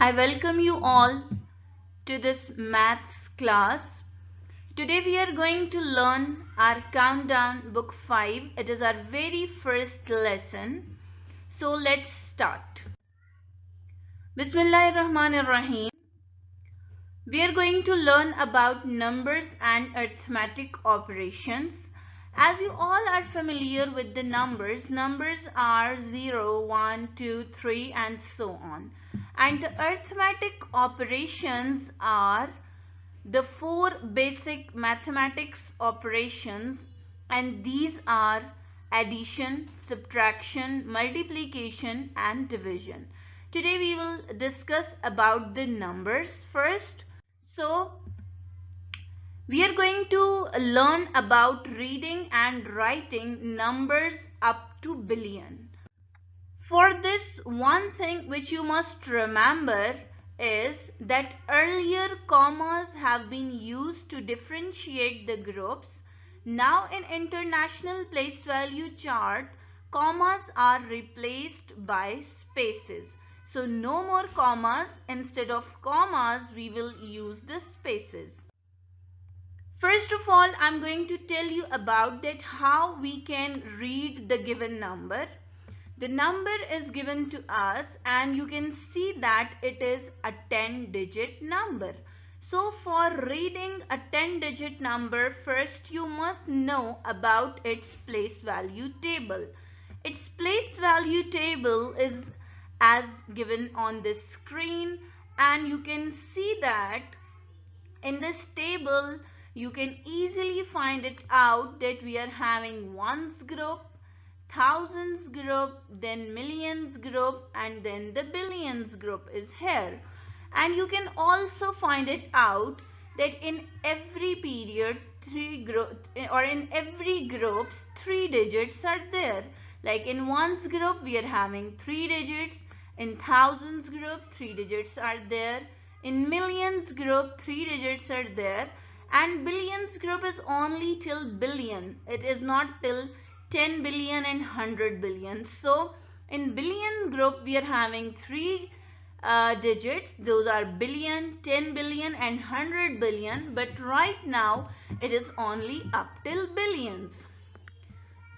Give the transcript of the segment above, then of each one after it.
I welcome you all to this maths class. Today we are going to learn our countdown book 5. It is our very first lesson. So let's start. Bismillahirrahmanirrahim. We are going to learn about numbers and arithmetic operations. As you all are familiar with the numbers are 0, 1, 2, 3 and so on. And the arithmetic operations are the four basic mathematics operations, and these are addition, subtraction, multiplication and division. Today we will discuss about the numbers first. So we are going to learn about reading and writing numbers up to billion. For this, one thing which you must remember is that earlier commas have been used to differentiate the groups. Now in international place value chart, commas are replaced by spaces. So no more commas. Instead of commas, we will use the spaces. First of all, I'm going to tell you about that how we can read the given number. The number is given to us and you can see that it is a 10-digit number. So for reading a 10-digit number, first you must know about its place value table. Its place value table is as given on this screen, and you can see that in this table you can easily find it out that we are having ones group, thousands group, then millions group, and then the billions group is here. And you can also find it out that in every period in every groups 3 digits are there. Like in ones group we are having 3 digits, in thousands group 3 digits are there, in millions group 3 digits are there, and billions group is only till billion. It is not till 10 billion and 100 billion. So in billion group we are having 3 digits. Those are billion, 10 billion and 100 billion. But right now it is only up till billions.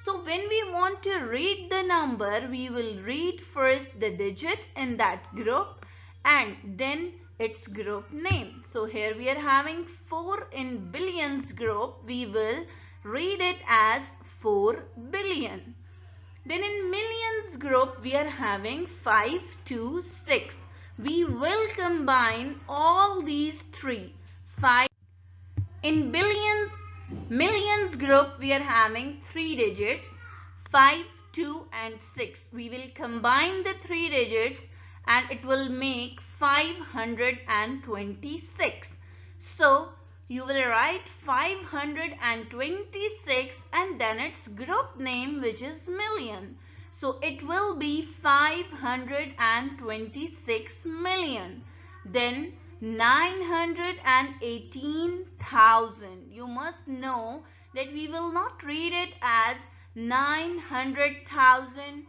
So when we want to read the number, we will read first the digit in that group and then its group name. So here we are having 4 in billions group. We will read it as 4 billion. Then in millions group we are having 5 to 6. We will combine all these three. 5 in millions group we are having 3 digits, 5, 2 and 6. We will combine the 3 digits and it will make 526. So you will write 526 and then its group name, which is million. So it will be 526 million. Then 918,000. You must know that we will not read it as 900,000,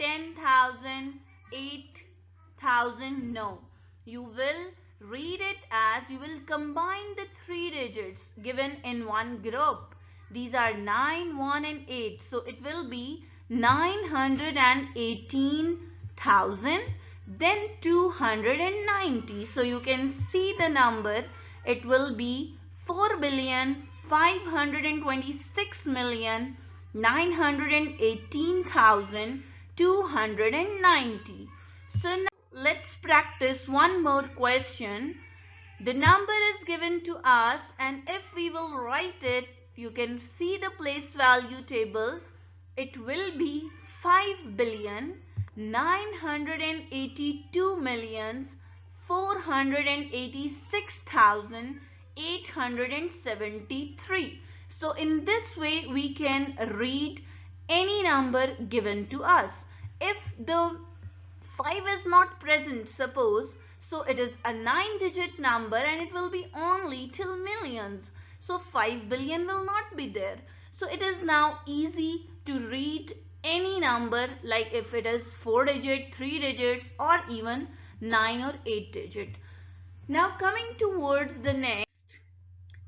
10,000, 8,000. No. You will read it as, you will combine the 3 digits given in one group. These are 9, 1 and 8. So it will be 918,000, then 290. So you can see the number. It will be 4,526,918,290. So now let's practice one more question. The number is given to us, and if we will write it, you can see the place value table. It will be 5,982,486,873. So in this way we can read any number given to us. If the 5 is not present, suppose, so it is a 9-digit number and it will be only till millions. So 5 billion will not be there. So it is now easy to read any number, like if it is 4 digit, 3 digits or even 9 or 8 digit. Now coming towards the next,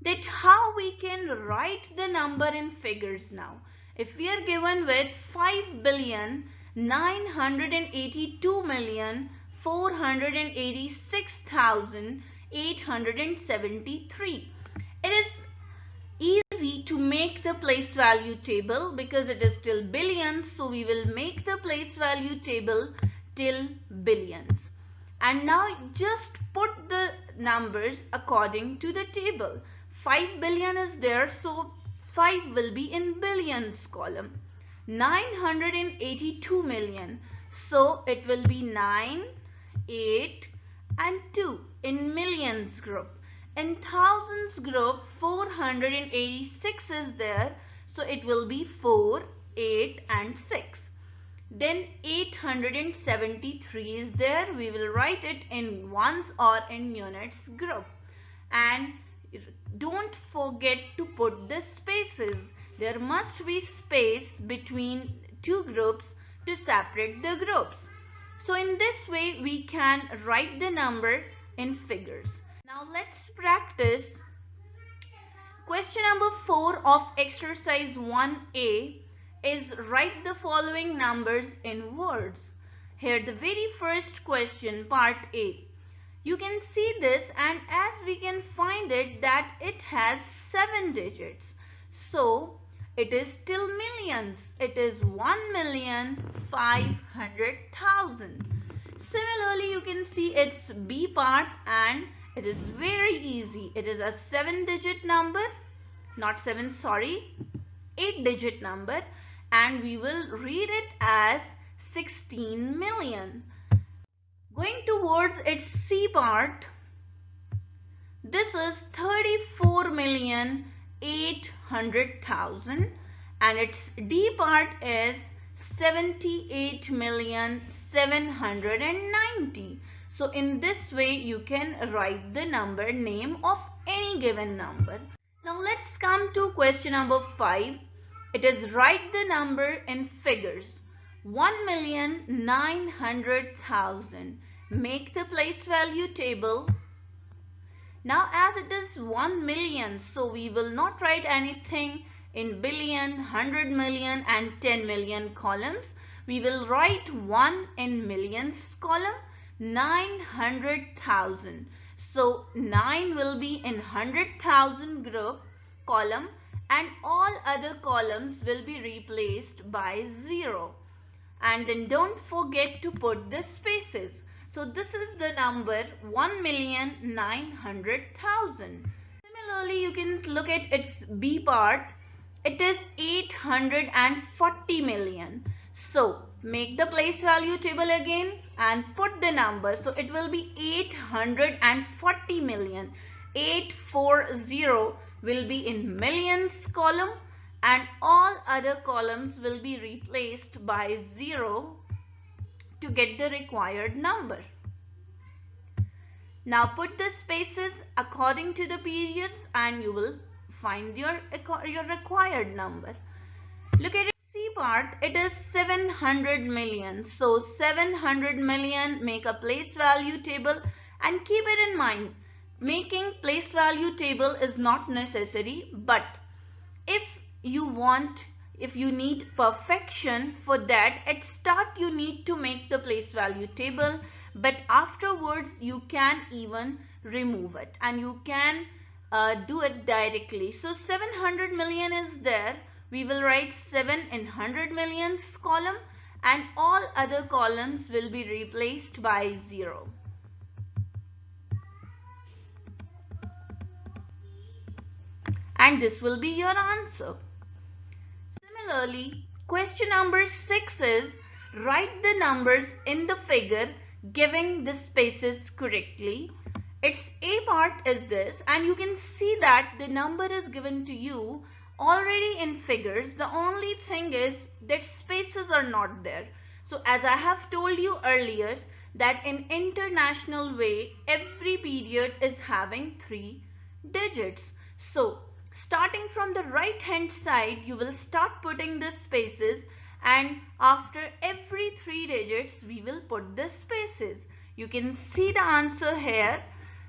that how we can write the number in figures now. If we are given with 5,982,486,873, it is easy to make the place value table because it is till billions, so we will make the place value table till billions. And now just put the numbers according to the table. 5 billion is there, so 5 will be in billions column. 982 million, so it will be 9, 8 and 2 in millions group. In thousands group, 486 is there, so it will be 4, 8 and 6. Then 873 is there, we will write it in ones or in units group. And don't forget to put the spaces. There must be space between two groups to separate the groups. So in this way we can write the number in figures. Now let's practice question number 4 of exercise 1A is write the following numbers in words. Here the very first question, part A. You can see this, and as we can find it that it has 7 digits. So it is still millions. It is 1,500,000. Similarly, you can see its B part, and it is very easy. It is a 7-digit number, not 7, sorry, 8-digit number, and we will read it as 16 million. Going towards its C part, this is 34,800,000 and its D part is 78,790,000. So in this way you can write the number name of any given number. Now let's come to question number 5. It is write the number in figures. 1,900,000. Make the place value table. Now as it is 1 million, so we will not write anything in billion, 100 million and 10 million columns. We will write 1 in millions column, 900,000. So 9 will be in 100,000 group column and all other columns will be replaced by 0. And then don't forget to put the spaces. So this is the number 1,900,000. Similarly, you can look at its B part. It is 840 million. So make the place value table again and put the number. So it will be 840 million. 840 will be in millions column and all other columns will be replaced by 0 to get the required number. Now put the spaces according to the periods and you will find your required number. Look at C part, it is 700 million. So 700 million, make a place value table and keep it in mind. Making place value table is not necessary, but if you need perfection, for that at start you need to make the place value table, but afterwards you can even remove it and you can do it directly. So 700 million is there. We will write 7 in 100 millions column and all other columns will be replaced by 0. And this will be your answer. Similarly, question number 6 is write the numbers in the figure giving the spaces correctly. Its A part is this, and you can see that the number is given to you already in figures. The only thing is that spaces are not there. So as I have told you earlier that in international way every period is having 3 digits. So starting from the right hand side you will start putting the spaces and after every 3 digits we will put the spaces. You can see the answer here.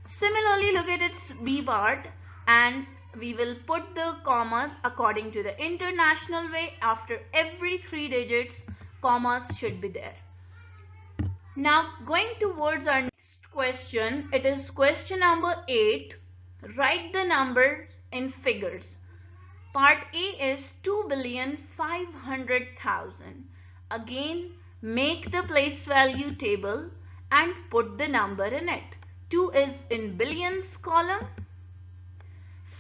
Similarly, look at its B part, and we will put the commas according to the international way. After every 3 digits, commas should be there. Now going towards our next question, it is question number 8. Write the numbers in figures. Part A is 2,500,000. Again, make the place value table and put the number in it. 2 is in billions column,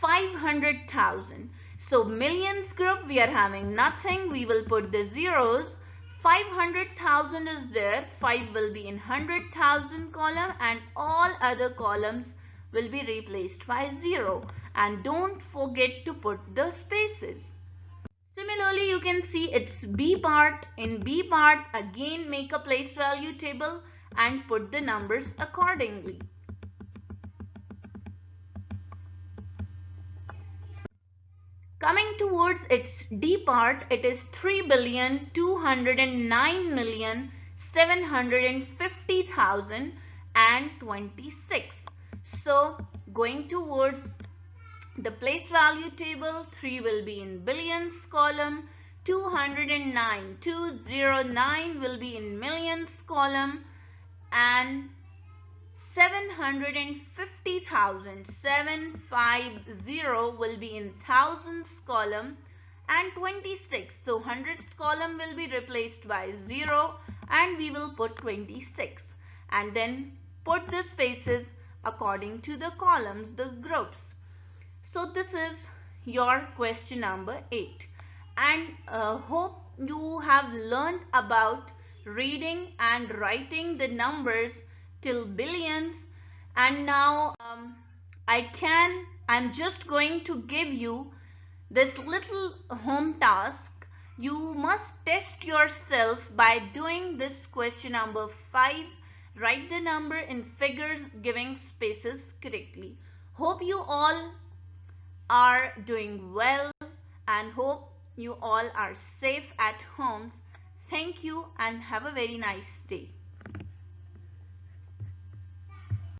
500,000. So millions group we are having nothing. We will put the zeros. 500,000 is there. 5 will be in 100,000 column and all other columns will be replaced by 0. And don't forget to put the spaces. Similarly, you can see its B part. In B part, again make a place value table and put the numbers accordingly. Coming towards its D part, it is 3,209,750,026. So going towards the place value table, 3 will be in billions column, 209 will be in millions column, and 750,750 will be in thousands column, and 26. So hundreds column will be replaced by 0 and we will put 26 and then put the spaces according to the columns, the groups. So this is your question number 8, and hope you have learned about reading and writing the numbers till billions. And now I'm just going to give you this little home task. You must test yourself by doing this question number 5. Write the number in figures giving spaces correctly. Hope you all are doing well and hope you all are safe at homes. Thank you and have a very nice day.